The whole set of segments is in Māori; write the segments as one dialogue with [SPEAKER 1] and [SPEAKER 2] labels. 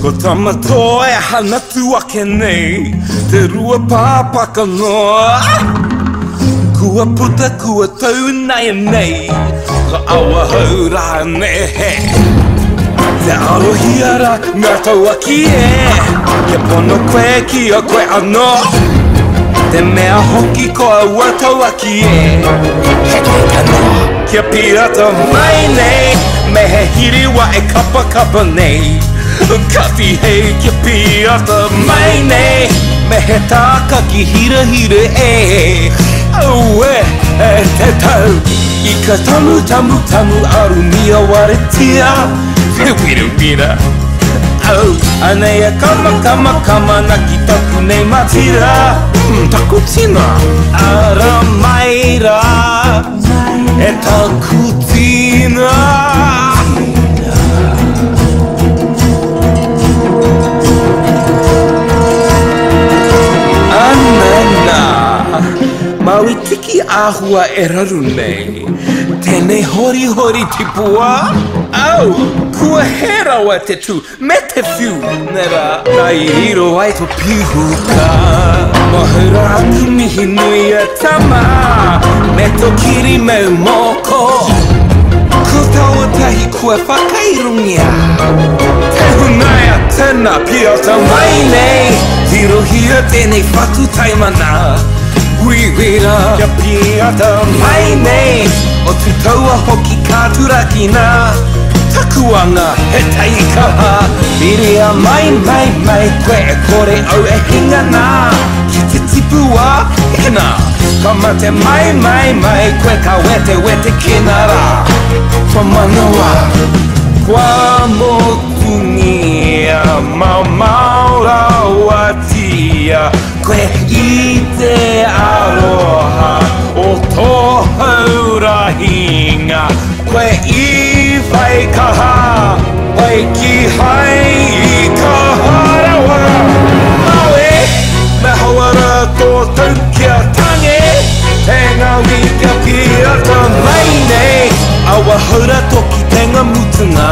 [SPEAKER 1] Ko tamato e hana tu ake nei Te rua pāpaka noa Kua puta kua tau nei nei Ka awa haura ne he Te arohiara ngā tau aki e Ke pono koe ki a koe anō Te mea hoki ko a ua tau aki e He koe kanoa Kia pirata mai nei Me he hiriwa e kapa kapa nei Kati hei kia piata mai nei Me he tāka ki hira hira e Au e te tau I ka tamu tamu tamu aru mia waretia Te wira wira Au Anei e kama kama kama na ki taku nei matira Taku tina Ara maira E taku tina Maui tiki āhua e raru nei Tēnei hori hori tipua Au, kua he rawa te tū Me te whiu Nera, nai hiro ai to pihuka Mahura atu mihi nui e tama Me to kiri meu moko Ko taua tahi kua whakairungia Te hunai a tēnā piata mai nei Tirohia tēnei whatu taimana Wira kia piata mai nei O tu taua hoki kāturaki nā Takuanga he tai kaha Miria mai mai mai Koe e kore au e hinga nā Ki te tipua hika nā Kama te mai mai mai Koe ka wete wete kinara Kwa manawa Kwa motungia Ma maura watia Koe I te aroha O tō haurahinga Koe I whai kaha Wai ki hai I ka harawa Maue Me hauara tō tau kia tange Te ngawi kia piata mai nei Awa haura toki te ngā mutunga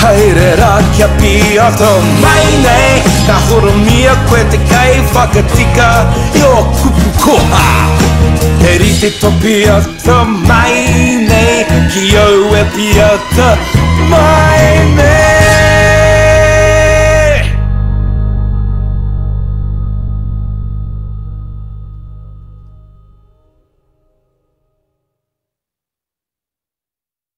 [SPEAKER 1] Haerera kia piata mai nei Ka horo mia koe te kai whakatika I o kupu koha He rite to piata mai nei Ki au e piata mai nei